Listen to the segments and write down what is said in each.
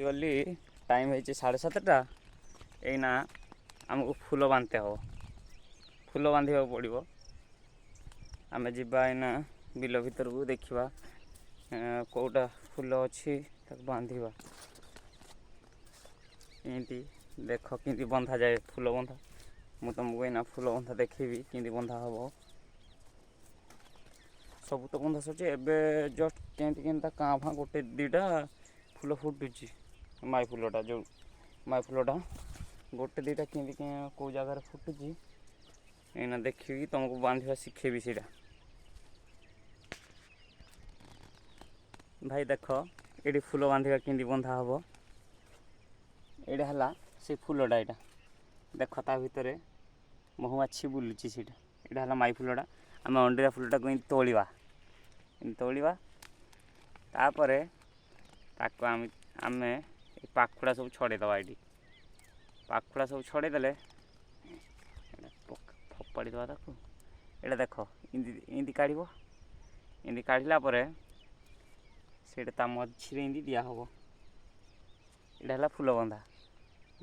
ଆସିଗଲି time ହେଇଛି 7:30ଟା। ଏଇନା ଆମକୁ ଫୁଲ ବାନ୍ଧତେ ହେବ, ଫୁଲ ବାନ୍ଧିବାକୁ ପଡ଼ିବ। ଆମେ ଯିବା ଏଇନା ବିଲ ଭିତରକୁ, ଦେଖିବା କେଉଁଟା ଫୁଲ ଅଛି ତାକୁ ବାନ୍ଧିବା। ଏମିତି ଦେଖ କେମିତି ବନ୍ଧାଯାଏ ଫୁଲ ବନ୍ଧା। ମୁଁ ତୁମକୁ ଏଇନା ଫୁଲ ବନ୍ଧା ଦେଖେଇବି କେମିତି ବନ୍ଧା ହେବ। ସବୁ ତ ବନ୍ଧା ସରିଛି, ଏବେ ଜଷ୍ଟ କେମିତି କାଁ ଭାଁ ଗୋଟେ ଦୁଇଟା ଫୁଲ ଫୁଟୁଛି। ମାଇ ଫୁଲଟା ଯେଉଁ ମାଇ ଫୁଲଟା ଗୋଟେ ଦୁଇଟା କେମିତି କେଉଁ ଜାଗାରେ ଫୁଟୁଛି ଏଇନା ଦେଖିକି ତୁମକୁ ବାନ୍ଧିବା ଶିଖେଇବି ସେଇଟା। ଭାଇ ଦେଖ ଏଇଠି ଫୁଲ ବାନ୍ଧିବା କେମିତି ବନ୍ଧା ହେବ। ଏଇଟା ହେଲା ସେ ଫୁଲଟା, ଏଇଟା ଦେଖ ତା ଭିତରେ ମହୁମାଛି ବୁଲୁଛି ସେଇଟା। ଏଇଟା ହେଲା ମାଇ ଫୁଲଟା। ଆମେ ଅଣ୍ଡିରା ଫୁଲଟାକୁ ଏମିତି ତୋଳିବା ତାପରେ ତାକୁ ଆମେ ଏ ପାଖୁଡ଼ା ସବୁ ଛଡ଼େଇଦେବା। ଏଇଠି ପାଖୁଡ଼ା ସବୁ ଛଡ଼େଇଦେଲେ ଫୋପାଡ଼ି ଦେବା ତାକୁ। ଏଇଟା ଦେଖ ଏମିତି କାଢ଼ିବ, ଏମିତି କାଢ଼ିଲା ପରେ ସେଇଟା ତା ମଝିରେ ଏମିତି ଦିଆହେବ। ଏଇଟା ହେଲା ଫୁଲ ବନ୍ଧା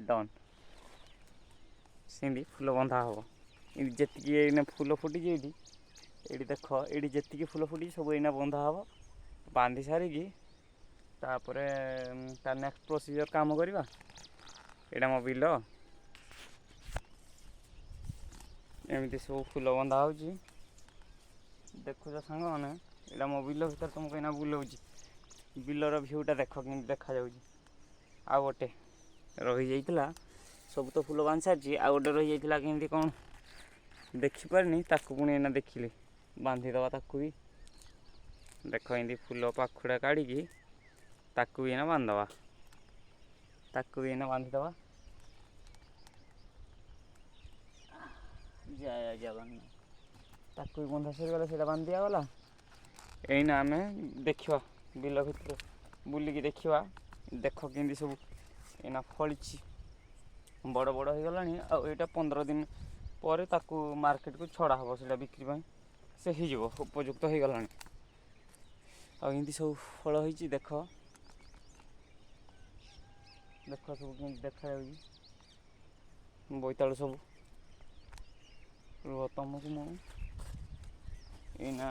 ଡନ୍। ସେମିତି ଫୁଲ ବନ୍ଧା ହେବ। ଏମିତି ଯେତିକି ଏଇନା ଫୁଲ ଫୁଟିଛି ଏଇଠି ଦେଖ, ଏଇଠି ଯେତିକି ଫୁଲ ଫୁଟିଛି ସବୁ ଏଇନା ବନ୍ଧା ହେବ। ବାନ୍ଧି ସାରିକି ତାପରେ ତା ନେକ୍ସଟ ପ୍ରୋସିଜର୍ କାମ କରିବା। ଏଇଟା ମୋ ବିଲ, ଏମିତି ସବୁ ଫୁଲ ବନ୍ଧା ହେଉଛି। ଦେଖୁଛ ସାଙ୍ଗମାନେ, ଏଇଟା ମୋ ବିଲ ଭିତରେ ତୁମକୁ ଏଇନା ବୁଲଉଛି। ବିଲର ଭିୟୁଟା ଦେଖ କେମିତି ଦେଖାଯାଉଛି। ଆଉ ଗୋଟେ ରହିଯାଇଥିଲା, ସବୁ ତ ଫୁଲ ବାନ୍ଧି ସାରିଛି, ଆଉ ଗୋଟେ ରହିଯାଇଥିଲା କେମିତି କ'ଣ ଦେଖିପାରିନି, ତାକୁ ପୁଣି ଏଇନା ଦେଖିଲି ବାନ୍ଧିଦେବା। ତାକୁ ବି ଦେଖ ଏମିତି ଫୁଲ ପାଖୁଡ଼ା କାଢ଼ିକି ତାକୁ ବି ଏଇନା ବାନ୍ଧିଦେବା। ଜୟ ଜଗନ୍ନାଥ। ତାକୁ ବି ବନ୍ଧା ସରିଗଲା, ସେଇଟା ବାନ୍ଧି ଦିଆଗଲା। ଏଇନା ଆମେ ଦେଖିବା ବିଲ ଭିତରେ ବୁଲିକି ଦେଖିବା। ଦେଖ କେମିତି ସବୁ ଏଇନା ଫଳିଛି, ବଡ଼ ବଡ଼ ହେଇଗଲାଣି। ଆଉ ଏଇଟା 15 ଦିନ ପରେ ତାକୁ ମାର୍କେଟକୁ ଛଡ଼ା ହେବ, ସେଇଟା ବିକ୍ରି ପାଇଁ ସେ ହେଇଯିବ, ଉପଯୁକ୍ତ ହେଇଗଲାଣି। ଆଉ ଏମିତି ସବୁ ଫଳ ହେଇଛି। ଦେଖ ସବୁ କେମିତି ଦେଖାଯାଉଛି ବୋଇତାଳୁ ସବୁ। ରୁହ ତମକୁ ମୁଁ ଏଇନା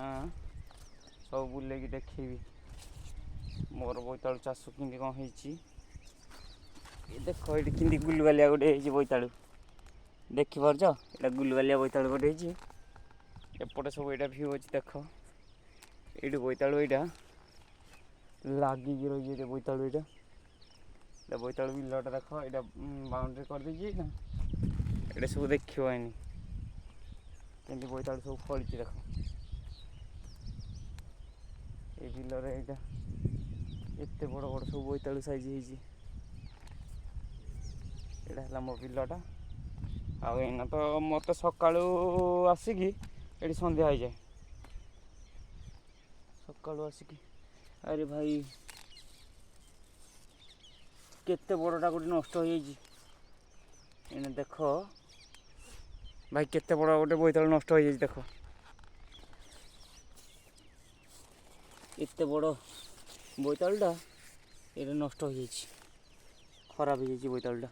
ସବୁ ବୁଲେଇକି ଦେଖେଇବି ମୋର ବୋଇତାଳୁ ଚାଷ କେମିତି କ'ଣ ହେଇଛି। ଦେଖ ଏଇଠି କେମିତି ଗୁଲୁଗାଲିଆ ଗୋଟେ ହେଇଛି ବୋଇତାଳୁ, ଦେଖିପାରୁଛ? ଏଇଟା ଗୁଲୁଗାଲିଆ ବୋଇତାଳୁ ଗୋଟେ ହେଇଛି। ଏପଟେ ସବୁ ଏଇଟା ଭିଉ ଅଛି। ଦେଖ ଏଇଠି ବୋଇତାଳୁ, ଏଇଟା ଲାଗିକି ରହିଛି। ଏଇଟା ବୋଇତାଳୁ, ଏଇଟା ବୋଇତାଳୁ ବିଲଟା ଦେଖ। ଏଇଟା ବାଉଣ୍ଡ୍ରି କରିଦେଇଛି ନା, ଏଇଟା ସବୁ ଦେଖିବ ଏଇନି କେମିତି ବୋଇତାଳୁ ସବୁ ଫଳିଛି। ଦେଖ ଏଇ ବିଲରେ ଏଇଟା ଏତେ ବଡ଼ ବଡ଼ ସବୁ ବୋଇତାଳୁ ସାଇଜ ହେଇଛି। ଏଇଟା ହେଲା ମୋ ବିଲଟା। ଆଉ ଏଇନା ତ ମୋତେ ସକାଳୁ ଆସିକି ଏଠି ସନ୍ଧ୍ୟା ହେଇଯାଏ। ସକାଳୁ ଆସିକି ଆରେ ଭାଇ କେତେ ବଡ଼ଟା ଗୋଟେ ନଷ୍ଟ ହେଇଯାଇଛି। ଏଇନା ଦେଖ ଭାଇ କେତେ ବଡ଼ ଗୋଟେ ବୋଇତାଳୁ ନଷ୍ଟ ହେଇଯାଇଛି। ଦେଖ ଏତେ ବଡ଼ ବୋଇତାଳୁଟା ଏଇଟା ନଷ୍ଟ ହେଇଯାଇଛି, ଖରାପ ହେଇଯାଇଛି ବୋଇତାଳୁଟା।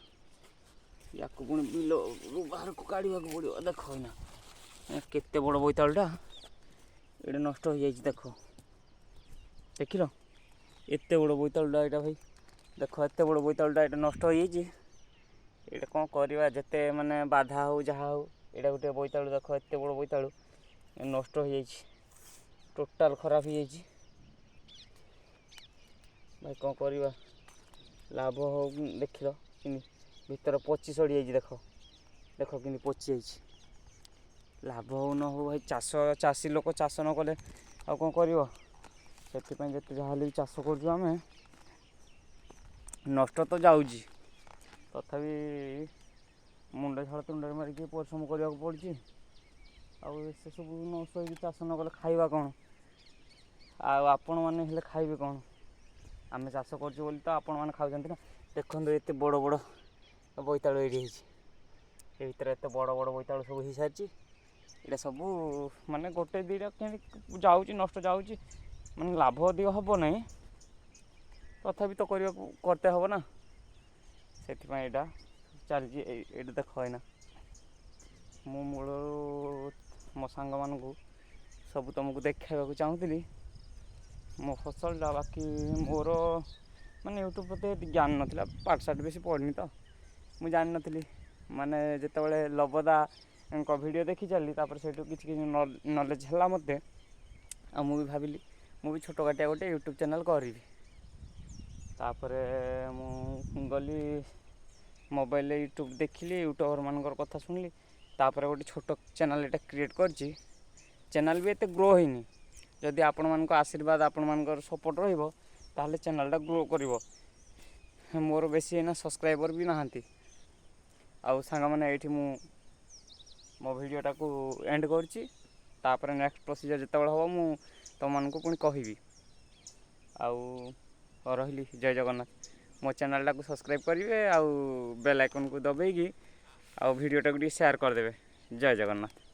ୟାକୁ ପୁଣି ବିଲରୁ ବାହାରକୁ କାଢ଼ିବାକୁ ପଡ଼ିବ। ଦେଖ ଏଇନା କେତେ ବଡ଼ ବୋଇତାଳୁଟା ଏଇଟା ନଷ୍ଟ ହେଇଯାଇଛି। ଦେଖ ଦେଖିଲ ଏତେ ବଡ଼ ବୋଇତାଳୁଟା ଏଇଟା ଭାଇ। ଦେଖ ଏତେ ବଡ଼ ବୋଇତାଳୁଟା ଏଇଟା ନଷ୍ଟ ହେଇଯାଇଛି। ଏଇଟା କ'ଣ କରିବା, ଯେତେ ମାନେ ବାଧା ହେଉ ଯାହା ହେଉ, ଏଇଟା ଗୋଟେ ବୋଇତାଳୁ ଦେଖ ଏତେ ବଡ଼ ବୋଇତାଳୁ ନଷ୍ଟ ହେଇଯାଇଛି, ଟୋଟାଲ୍ ଖରାପ ହେଇଯାଇଛି। ଭାଇ କ'ଣ କରିବା, ଲାଭ ହଉ। ଦେଖିଲ କେମିତି ଭିତରେ ପଚି ସଢ଼ିଯାଇଛି। ଦେଖ କେମିତି ପଚି ଯାଇଛି। ଲାଭ ହଉ ନ ହଉ ଭାଇ, ଚାଷୀ ଲୋକ ଚାଷ ନ କଲେ ଆଉ କ'ଣ କରିବ। ସେଥିପାଇଁ ଯେତେ ଯାହା ହେଲେ ବି ଚାଷ କରୁଛୁ ଆମେ। ନଷ୍ଟ ତ ଯାଉଛି, ତଥାପି ମୁଣ୍ଡ ଝାଳ ତୁଣ୍ଡରେ ମାରିକି ପରିଶ୍ରମ କରିବାକୁ ପଡ଼ୁଛି। ଆଉ ସେସବୁ ନଷ୍ଟ ହେଇକି ଚାଷ ନ କଲେ ଖାଇବା କ'ଣ? ଆଉ ଆପଣମାନେ ହେଲେ ଖାଇବେ କ'ଣ? ଆମେ ଚାଷ କରୁଛୁ ବୋଲି ତ ଆପଣମାନେ ଖାଉଛନ୍ତି ନା। ଦେଖନ୍ତୁ ଏତେ ବଡ଼ ବଡ଼ ବୋଇତାଳୁ ଏଇଠି ହେଇଛି। ଏ ଭିତରେ ଏତେ ବଡ଼ ବଡ଼ ବୋଇତାଳୁ ସବୁ ହେଇସାରିଛି। ଏଇଟା ସବୁ ମାନେ ଗୋଟେ ଦୁଇଟା କେମିତି ଯାଉଛି, ନଷ୍ଟ ଯାଉଛି, ମାନେ ଲାଭ ଅଧିକ ହେବ ନାହିଁ। ତଥାପି ତ କରିବାକୁ କରତେ ହେବ ନା, ସେଥିପାଇଁ ଏଇଟା ଚାଲିଛି। ଏଇଟା ଦେଖ ଏଇନା ମୁଁ ମୂଳରୁ ମୋ ସାଙ୍ଗମାନଙ୍କୁ ସବୁ ତୁମକୁ ଦେଖାଇବାକୁ ଚାହୁଁଥିଲି ମୋ ଫସଲଟା। ବାକି ମୋର ମାନେ ୟୁଟ୍ୟୁବ୍ ପ୍ରତି ଏତେ ଜ୍ଞାନ ନଥିଲା, ପାଠଶାଠ ବେଶୀ ପଢ଼ିନି ତ, ମୁଁ ଜାଣିନଥିଲି। ମାନେ ଯେତେବେଳେ ଲବଦାଙ୍କ ଭିଡ଼ିଓ ଦେଖି ଚାଲିଲି, ତାପରେ ସେଇଠୁ କିଛି ନଲେଜ୍ ହେଲା ମୋତେ। ଆଉ ମୁଁ ବି ଭାବିଲି ମୁଁ ବି ଛୋଟ କାଟିଆ ଗୋଟେ ୟୁଟ୍ୟୁବ୍ ଚ୍ୟାନେଲ୍ କରିବି। ତାପରେ ମୁଁ ଗଲି ମୋବାଇଲରେ ୟୁଟ୍ୟୁବ୍ ଦେଖିଲି, ୟୁଟ୍ୟୁବର୍ ମାନଙ୍କର କଥା ଶୁଣିଲି। ତାପରେ ଗୋଟେ ଛୋଟ ଚ୍ୟାନେଲ୍ ଏଇଟା କ୍ରିଏଟ୍ କରିଛି। ଚ୍ୟାନେଲ୍ ବି ଏତେ ଗ୍ରୋ ହେଇନି, ଯଦି ଆପଣମାନଙ୍କ ଆଶୀର୍ବାଦ ଆପଣମାନଙ୍କର ସପୋର୍ଟ ରହିବ ତାହେଲେ ଚ୍ୟାନେଲ୍ଟା ଗ୍ରୋ କରିବ। ମୋର ବେଶୀ ଏଇନା ସବସ୍କ୍ରାଇବର୍ ବି ନାହାନ୍ତି। ଆଉ ସାଙ୍ଗମାନେ ଏଇଠି ମୁଁ ମୋ ଭିଡ଼ିଓଟାକୁ ଏଣ୍ଡ କରୁଛି। ତାପରେ ନେକ୍ସଟ୍ ପ୍ରୋସିଜର୍ ଯେତେବେଳେ ହେବ ମୁଁ ତୁମମାନଙ୍କୁ ପୁଣି କହିବି। ଆଉ ରହିଲି, ଜୟ ଜଗନ୍ନାଥ। ମୋ ଚ୍ୟାନେଲ୍ଟାକୁ ସବସ୍କ୍ରାଇବ୍ କରିବେ, ଆଉ ବେଲ୍ ଆଇକନ୍କୁ ଦବେଇକି ଆଉ ଭିଡ଼ିଓଟାକୁ ଟିକେ ସେୟାର୍ କରିଦେବେ। ଜୟ ଜଗନ୍ନାଥ।